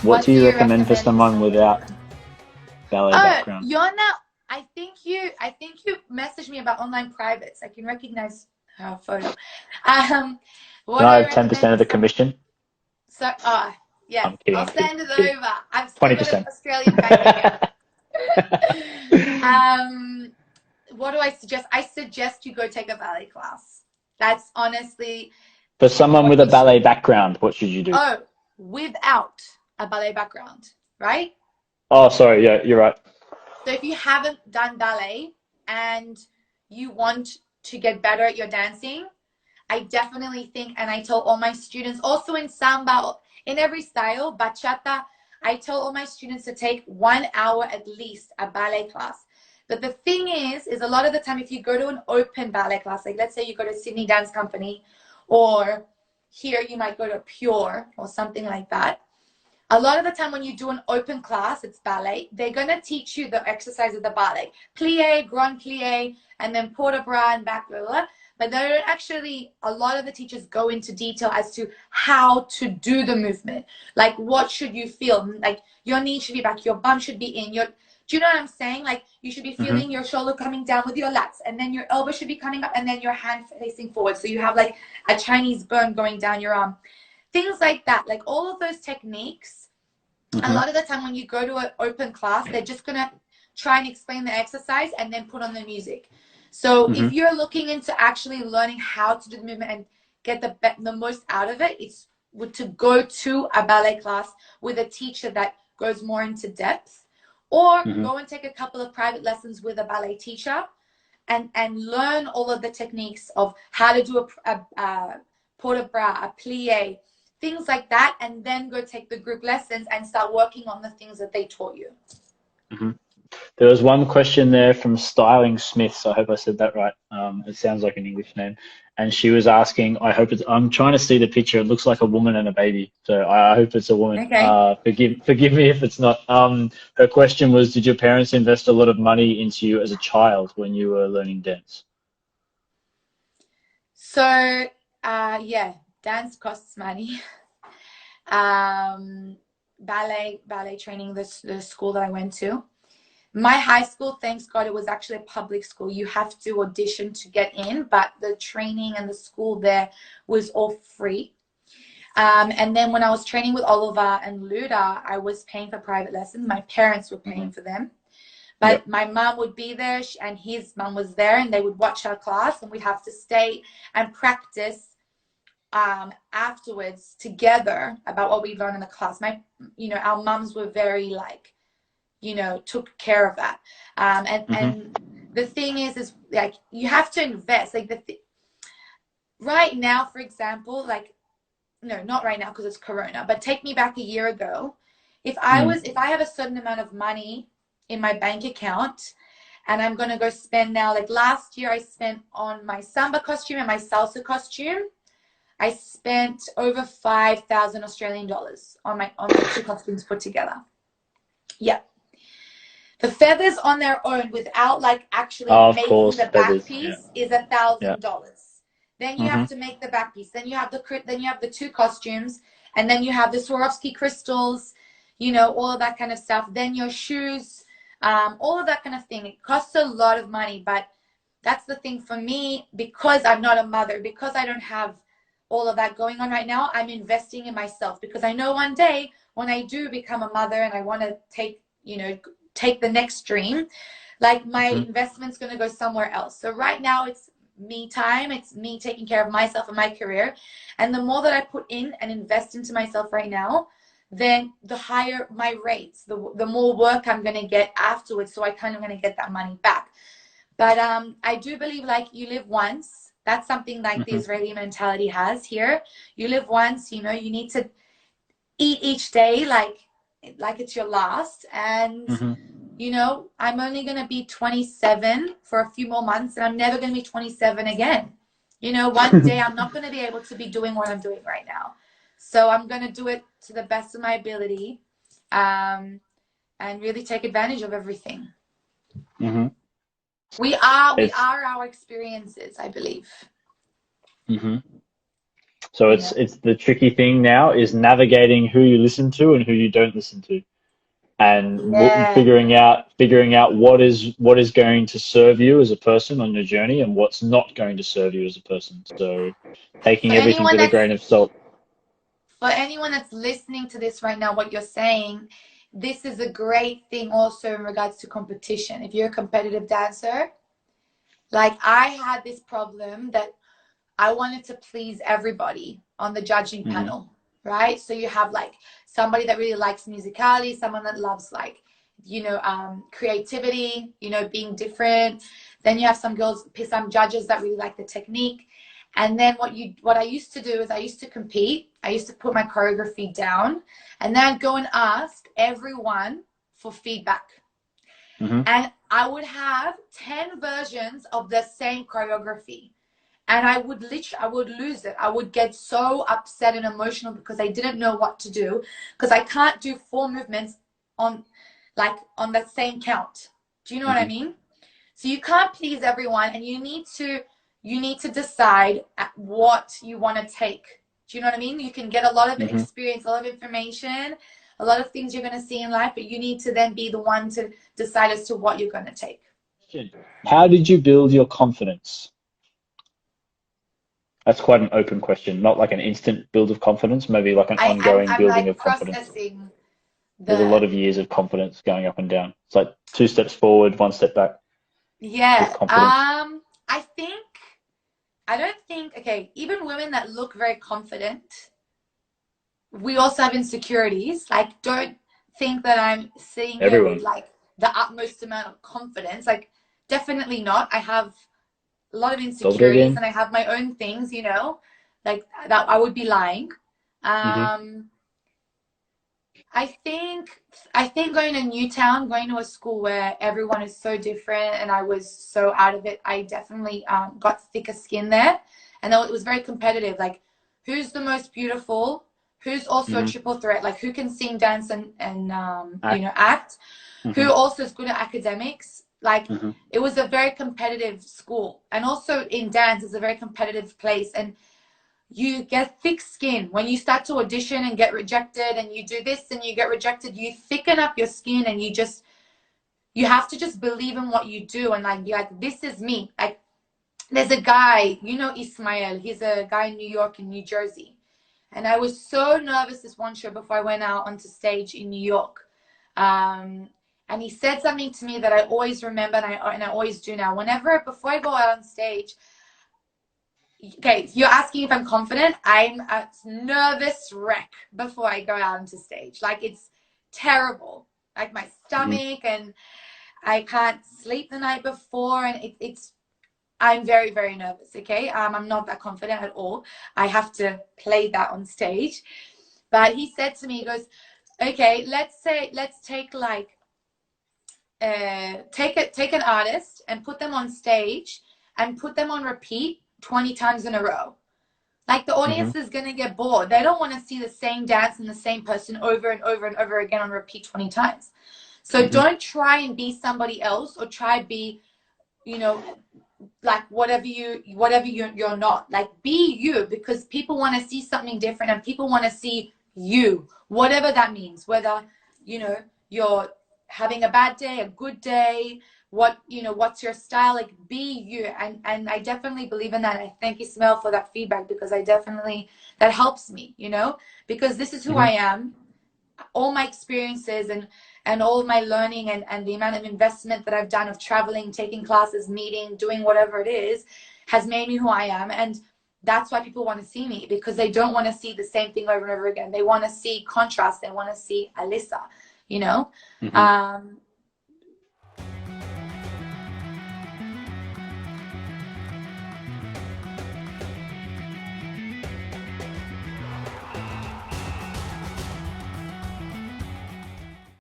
What do you recommend for someone without ballet background? You're not. I think you messaged me about online privates. I can recognize her photo. What Can do I I have 10% recommend of for the someone? commission? So, yes, I'm kidding, I'll I'm kidding. send it over. I've still got an 20%. Australian bank account. What do I suggest? I suggest you go take a ballet class. That's honestly For someone what with a you should. ballet background, what should you do? Oh, without a ballet background, right? Oh, sorry. Yeah, you're right. So if you haven't done ballet and you want to get better at your dancing, I definitely think, and I tell all my students, also in samba, in every style, bachata, I tell all my students to take 1 hour at least a ballet class. But the thing is a lot of the time, if you go to an open ballet class, like let's say you go to Sydney Dance Company, or here you might go to Pure or something like that. A lot of the time when you do an open class, it's ballet, they're going to teach you the exercise of the ballet. Plie, grand plie, and then port de bras and back, blah, blah, blah. But they don't actually, a lot of the teachers go into detail as to how to do the movement. Like, what should you feel? Like, your knee should be back, your bum should be in. Do you know what I'm saying? Like, you should be feeling your shoulder coming down with your lats, and then your elbow should be coming up, and then your hand facing forward. So you have like a Chinese burn going down your arm. Things like that. Like, all of those techniques, a lot of the time when you go to an open class, they're just going to try and explain the exercise and then put on the music. So if you're looking into actually learning how to do the movement and get the most out of it, it's to go to a ballet class with a teacher that goes more into depth, or go and take a couple of private lessons with a ballet teacher and learn all of the techniques of how to do a port de bras, a plie, things like that, and then go take the group lessons and start working on the things that they taught you. There was one question there from Styling Smith, so I hope I said that right. It sounds like an English name. And she was asking, I'm trying to see the picture. It looks like a woman and a baby. So I hope it's a woman. Okay. Forgive me if it's not. Her question was, did your parents invest a lot of money into you as a child when you were learning dance? So, yeah, dance costs money. Ballet training, the school that I went to. My high school, thanks God, it was actually a public school. You have to audition to get in, but the training and the school there was all free. And then when I was training with Oliver and Luda, I was paying for private lessons. My parents were paying for them. But my mom would be there, and his mom was there, and they would watch our class, and we'd have to stay and practice afterwards together about what we learned in the class. Our moms were very like, took care of that. And the thing is like, you have to invest. Like right now, for example, like, no, not right now because it's Corona, but take me back a year ago. If I have a certain amount of money in my bank account and I'm going to go spend now, like last year I spent on my samba costume and my salsa costume, I spent over 5,000 Australian dollars on the two costumes put together. Yeah. The feathers on their own, without like actually making the back piece, is $1,000. Then you have to make the back piece. Then you have the two costumes, and then you have the Swarovski crystals, all of that kind of stuff. Then your shoes, all of that kind of thing. It costs a lot of money, but that's the thing for me, because I'm not a mother, because I don't have all of that going on right now. I'm investing in myself, because I know one day when I do become a mother and I want to take the next dream, like my investment's going to go somewhere else. So right now it's me time. It's me taking care of myself and my career. And the more that I put in and invest into myself right now, then the higher my rates, the more work I'm going to get afterwards. So I kind of going to get that money back. But I do believe, like, you live once. That's something like the Israeli mentality has here. You live once, you need to eat each day like it's your last. And I'm only going to be 27 for a few more months, and I'm never going to be 27 again. One day I'm not going to be able to be doing what I'm doing right now. So I'm going to do it to the best of my ability, and really take advantage of everything. We are our experiences, I believe. So Yeah. it's the tricky thing now is navigating who you listen to and who you don't listen to, and Yeah. figuring out what is going to serve you as a person on your journey and what's not going to serve you as a person. So For taking everything anyone with a that's grain of salt. for anyone that's listening to this right now, what you're saying, this is a great thing also in regards to competition. If you're a competitive dancer, like I had this problem that I wanted to please everybody on the judging Hmm. panel, right? So you have like somebody that really likes musicality, someone that loves like, creativity, being different. Then you have some judges that really like the technique. And then what I used to do is I used to compete. I used to put my choreography down, and then I'd go and ask everyone for feedback. Hmm. And I would have 10 versions of the same choreography, and I would lose it. I would get so upset and emotional because I didn't know what to do, because I can't do 4 movements on on that same count. Do you know what I Hmm. mean? So you can't please everyone, and you need to decide what you want to take. Do you know what I mean? You can get a lot of Hmm. experience, a lot of information, a lot of things you're going to see in life, but you need to then be the one to decide as to what you're going to take. How did you build your confidence? That's quite an open question, not like an instant build of confidence, maybe like an ongoing I'm building like of confidence. processing There's a the lot of years of confidence going up and down. It's like 2 steps forward, 1 step back with Yeah. confidence. I think I don't think okay, even women that look very confident, we also have insecurities. Like, don't think that I'm sitting here with Everyone. like the utmost amount of confidence. Like, definitely not. I have a lot of Solve it insecurities again. and I have my own things, like that I would be lying. Hmm. Um I think going to Newtown, going to a school where everyone is so different and I was so out of it, I definitely got thicker skin there. And though it was very competitive, like who's the most beautiful, who's also a Hmm. triple threat, like who can sing, dance, and Act. act, Hmm. who also is good at academics. Like Hmm. it was a very competitive school, and also in dance, it's a very competitive place, and you get thick skin when you start to audition and get rejected, and you do this and you get rejected. You thicken up your skin, and you have to just believe in what you do, and like be like, this is me. Like there's a guy, Ismail, he's a guy in New York and New Jersey, and I was so nervous this one show before I went out onto stage in New York. And he said something to me that I always remember, and I always do now. Whenever before I go out on stage, okay, you're asking if I'm confident. I'm a nervous wreck before I go out onto stage. Like it's terrible. Like my Hmm. stomach, and I can't sleep the night before, and it's. I'm very, very nervous. Okay, I'm not that confident at all. I have to play that on stage. But he said to me, he goes, "Okay, let's take like take an artist and put them on stage and put them on repeat 20 times in a row. Like the Hmm. audience is going to get bored. They don't want to see the same dance and the same person over and over and over again on repeat 20 times. So Hmm. don't try and be somebody else, or try be, you know, like you're not. Like be you, because people want to see something different, and people want to see you, whatever that means, whether, you're having a bad day, a good day, what's your style, like be you. And I definitely believe in that. I thank you, Smell, for that feedback, because that helps me, because this is who Hmm. I am. All my experiences and all my learning, and the amount of investment that I've done of traveling, taking classes, meeting, doing whatever it is, has made me who I am. And that's why people want to see me, because they don't want to see the same thing over and over again. They want to see contrast. They want to see Alyssa, you know? Hmm.